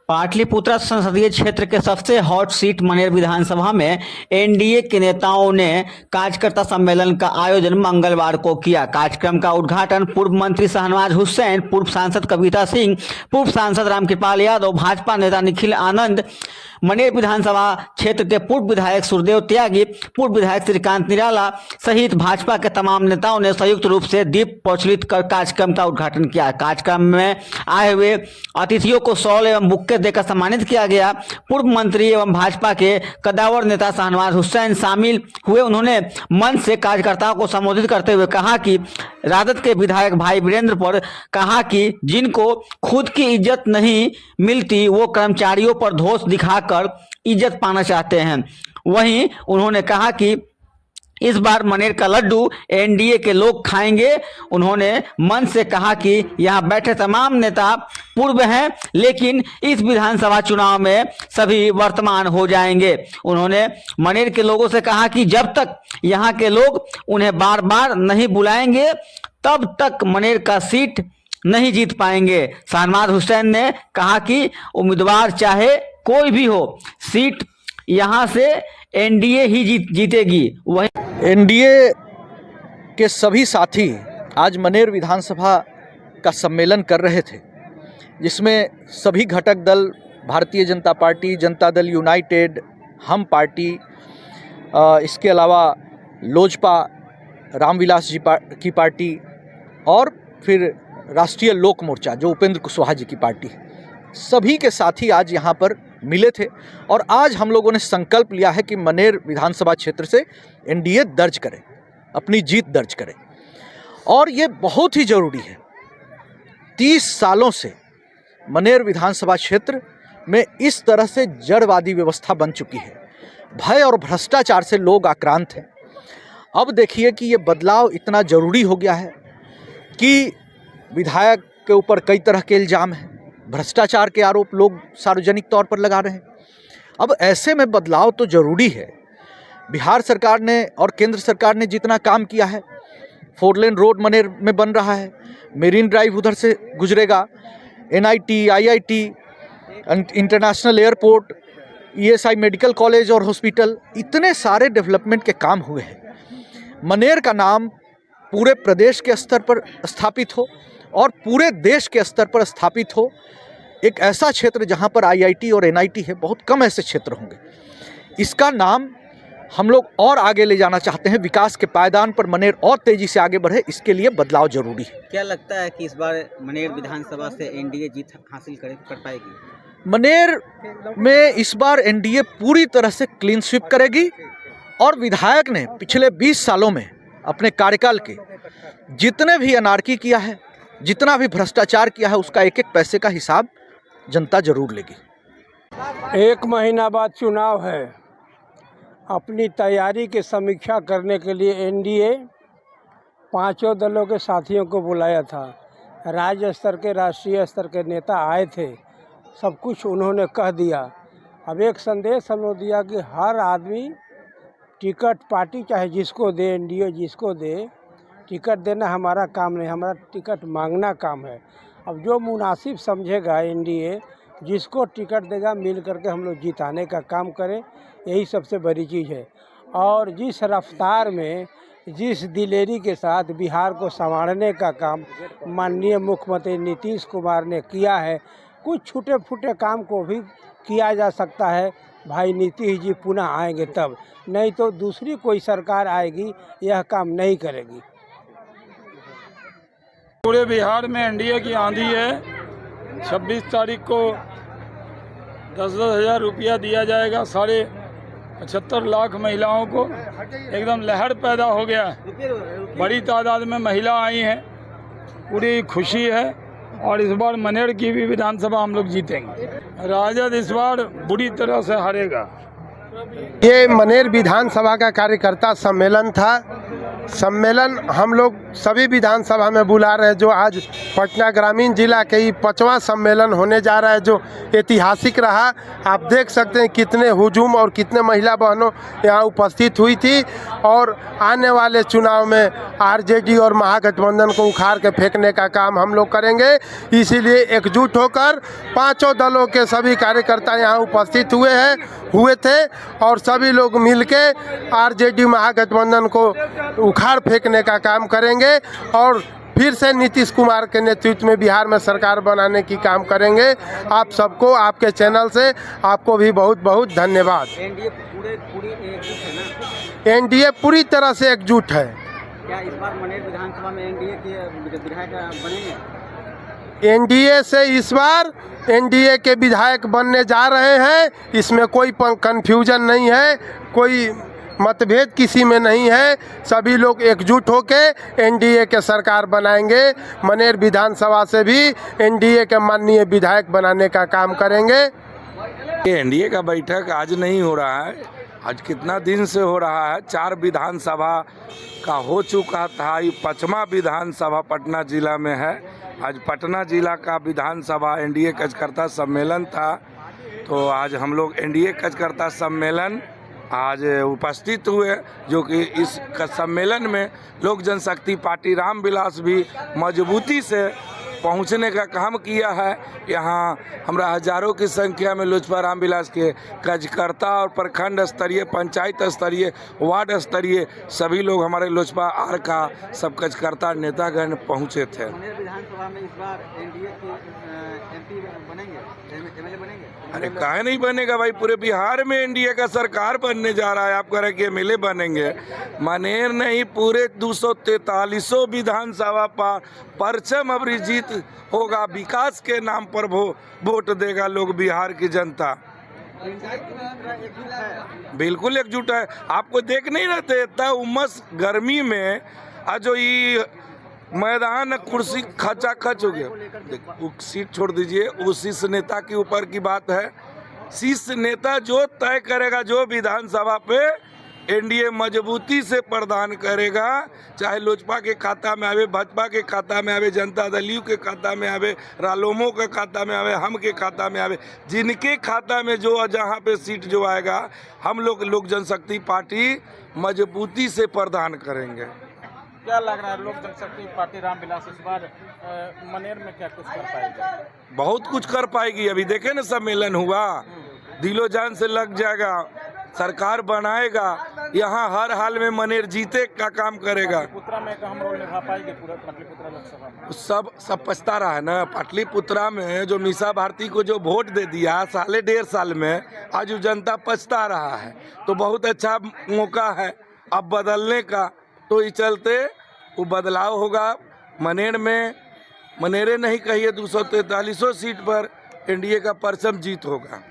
पाटलिपुत्र संसदीय क्षेत्र के सबसे हॉट सीट मनेर विधानसभा में एनडीए के नेताओं ने कार्यकर्ता सम्मेलन का आयोजन मंगलवार को किया। कार्यक्रम का उद्घाटन पूर्व मंत्री शाहनवाज हुसैन, पूर्व सांसद कविता सिंह, पूर्व सांसद रामकृपाल यादव, भाजपा नेता निखिल आनंद, मनेर विधानसभा क्षेत्र के पूर्व विधायक सुरदेव त्यागी, पूर्व विधायक श्रीकांत निराला सहित भाजपा के तमाम नेताओं ने संयुक्त रूप से दीप प्रज्वलित कर कार्यक्रम का उद्घाटन किया। कार्यक्रम में आए हुए अतिथियों को शॉल एवं बुक्के देकर सम्मानित किया गया। पूर्व मंत्री एवं भाजपा के कद्दावर नेता शाहनवाज हुसैन शामिल हुए। उन्होंने मंच से कार्यकर्ताओं को संबोधित करते हुए कहा कि राजद के विधायक भाई वीरेंद्र पर कहा कि जिनको खुद की इज्जत नहीं मिलती वो कर्मचारियों पर दोष दिखाकर इज्जत पाना चाहते हैं। वहीं उन्होंने कहा कि इस बार मनेर का लड्डू एनडीए के लोग खाएंगे। उन्होंने मंच से कहा कि यहाँ बैठे तमाम नेता पूर्व हैं, लेकिन इस विधानसभा चुनाव में सभी वर्तमान हो जाएंगे। उन्होंने मनेर के लोगों से कहा कि जब तक यहाँ के लोग उन्हें बार बार नहीं बुलाएंगे तब तक मनेर का सीट नहीं जीत पाएंगे। शाहनवाज हुसैन ने कहा कि उम्मीदवार चाहे कोई भी हो, सीट यहाँ से एनडीए ही जीतेगी। वही एनडीए के सभी साथी आज मनेर विधानसभा का सम्मेलन कर रहे थे, जिसमें सभी घटक दल भारतीय जनता पार्टी, जनता दल यूनाइटेड, हम पार्टी, इसके अलावा लोजपा, रामविलास जी की पार्टी और फिर राष्ट्रीय लोक मोर्चा जो उपेंद्र कुशवाहा जी की पार्टी है, सभी के साथी आज यहाँ पर मिले थे। और आज हम लोगों ने संकल्प लिया है कि मनेर विधानसभा क्षेत्र से एनडीए दर्ज करे, अपनी जीत दर्ज करे। और ये बहुत ही ज़रूरी है। 30 सालों से मनेर विधानसभा क्षेत्र में इस तरह से जड़वादी व्यवस्था बन चुकी है, भय और भ्रष्टाचार से लोग आक्रांत हैं। अब देखिए कि ये बदलाव इतना ज़रूरी हो गया है कि विधायक के ऊपर कई तरह के इल्ज़ाम हैं, भ्रष्टाचार के आरोप लोग सार्वजनिक तौर पर लगा रहे हैं। अब ऐसे में बदलाव तो ज़रूरी है। बिहार सरकार ने और केंद्र सरकार ने जितना काम किया है, 4 लेन रोड मनेर में बन रहा है, मेरीन ड्राइव उधर से गुजरेगा, NIT, IIT, international airport, ESI medical college और हॉस्पिटल, इतने सारे डेवलपमेंट के काम हुए हैं। मनेर का नाम पूरे प्रदेश के स्तर पर स्थापित हो और पूरे देश के स्तर पर स्थापित हो। एक ऐसा क्षेत्र जहां पर आईआईटी और एनआईटी है, बहुत कम ऐसे क्षेत्र होंगे। इसका नाम हम लोग और आगे ले जाना चाहते हैं। विकास के पायदान पर मनेर और तेजी से आगे बढ़े, इसके लिए बदलाव जरूरी है। क्या लगता है कि इस बार मनेर विधानसभा से एनडीए जीत हासिल कर पाएगी? मनेर में इस बार एनडीए पूरी तरह से क्लीन स्वीप करेगी और विधायक ने पिछले 20 सालों में अपने कार्यकाल के जितने भी अनारकी किया है, जितना भी भ्रष्टाचार किया है, उसका एक एक पैसे का हिसाब जनता जरूर लेगी। 1 महीना बाद चुनाव है। अपनी तैयारी की समीक्षा करने के लिए एनडीए 5 दलों के साथियों को बुलाया था। राज्य स्तर के, राष्ट्रीय स्तर के नेता आए थे, सब कुछ उन्होंने कह दिया। अब एक संदेश हम लोग दिया कि हर आदमी टिकट, पार्टी चाहे जिसको दे, एनडीए जिसको दे, टिकट देना हमारा काम नहीं, हमारा टिकट मांगना काम है। अब जो मुनासिब समझेगा एनडीए, जिसको टिकट देगा, मिल करके हम लोग जिताने का काम करें, यही सबसे बड़ी चीज़ है। और जिस रफ्तार में, जिस दिलेरी के साथ बिहार को संवारने का काम माननीय मुख्यमंत्री नीतीश कुमार ने किया है, कुछ छूटे फूटे काम को भी किया जा सकता है। भाई नीतीश जी पुनः आएंगे तब, नहीं तो दूसरी कोई सरकार आएगी यह काम नहीं करेगी। पूरे बिहार में एनडीए की आंधी है। 26 तारीख को 10-10 हज़ार रुपया दिया जाएगा 75 लाख महिलाओं को। एकदम लहर पैदा हो गया है, बड़ी तादाद में महिला आई हैं, पूरी खुशी है। और इस बार मनेर की भी विधानसभा हम लोग जीतेंगे। राजद इस बार बुरी तरह से हारेगा। ये मनेर विधानसभा का कार्यकर्ता सम्मेलन था। सम्मेलन हम लोग सभी विधानसभा में बुला रहे हैं। जो आज पटना ग्रामीण जिला के ही 5वां सम्मेलन होने जा रहा है, जो ऐतिहासिक रहा। आप देख सकते हैं कितने हुजूम और कितने महिला बहनों यहाँ उपस्थित हुई थी और आने वाले चुनाव में आरजेडी और महागठबंधन को उखाड़ के फेंकने का काम हम लोग करेंगे। इसीलिए एकजुट होकर पांचों दलों के सभी कार्यकर्ता यहाँ उपस्थित हुए थे और सभी लोग मिलके आरजेडी महागठबंधन को उखाड़ फेंकने का काम करेंगे और फिर से नीतीश कुमार के नेतृत्व में बिहार में सरकार बनाने की काम करेंगे। आप सबको, आपके चैनल से आपको भी बहुत बहुत धन्यवाद। एनडीए पूरी तरह से एकजुट है। क्या इस बार मनेर विधानसभा में एनडीए के विधायक बनेंगे? एनडीए से इस बार एनडीए के विधायक बनने जा रहे हैं। इसमें कोई कंफ्यूजन नहीं है, कोई मतभेद किसी में नहीं है। सभी लोग एकजुट होके एनडीए के सरकार बनाएंगे। मनेर विधानसभा से भी एनडीए के माननीय विधायक बनाने का काम करेंगे। एनडीए का बैठक आज नहीं हो रहा है, आज कितना दिन से हो रहा है। 4 विधानसभा का हो चुका था, ये 5वां विधानसभा पटना जिला में है। आज पटना जिला का विधानसभा एनडीए कार्यकर्ता सम्मेलन था, तो आज हम लोग एनडीए कार्यकर्ता सम्मेलन आज उपस्थित हुए, जो कि इस सम्मेलन में लोक जनशक्ति पार्टी रामविलास भी मजबूती से पहुंचने का काम किया है। यहाँ हमरा हजारों की संख्या में लोजपा रामविलास के कार्यकर्ता और प्रखंड स्तरीय, पंचायत स्तरीय, वार्ड स्तरीय सभी लोग हमारे लोजपा आर का सब कार्यकर्ता नेतागण पहुँचे थे। विधानसभा में इस बार एनडीए के एमपी बनेंगे, एमएलए बनेंगे? अरे काहे नहीं बनेगा भाई, पूरे बिहार में एनडीए का सरकार बनने जा रहा है। आप कह रहे हैं कि एमएलए बनेंगे? मनेर नहीं, पूरे 243 विधानसभा पर परचम अब जीत होगा। विकास के नाम पर वोट देगा लोग, बिहार की जनता बिल्कुल एकजुट है। आपको देख नहीं रहते इतना उमस गर्मी में, आज जो ये मैदान कुर्सी खचा खच हो गया। वो सीट छोड़ दीजिए, उस शीर्ष नेता के ऊपर की बात है। शीर्ष नेता जो तय करेगा, जो विधानसभा पे एनडीए मजबूती से प्रदान करेगा, चाहे लोजपा के खाता में आवे, भाजपा के खाता में आवे, जनता दल यू के खाता में आवे, रालोमो के खाता में आवे, हम के खाता में आवे, जिनके खाता में जो जहाँ पे सीट जो आएगा, हम लोग लोक जनशक्ति पार्टी मजबूती से प्रदान करेंगे। क्या लग रहा है लोक जनशक्ति पार्टी रामविलास इस बार मनेर में क्या कुछ कर पाएगी? बहुत कुछ कर पाएगी। अभी देखे ना सम्मेलन हुआ, दिलो जान से लग जाएगा, सरकार बनाएगा, यहाँ हर हाल में मनेर जीते का काम करेगा। पाटलिपुत्रा में एक अहम रोल निभा पाएगी पूरा पाटलिपुत्रा लोकसभा में? सब पछता रहा है ना। पाटलिपुत्रा में जो मीसा भारती को जो वोट दे दिया 1.5 साल में, आज वो जनता पछता रहा है। तो बहुत अच्छा मौका है अब बदलने का, तो इस चलते वो बदलाव होगा मनेर में। मनेरे नहीं कहिए, 243 सीट पर एनडीए का परचम जीत होगा।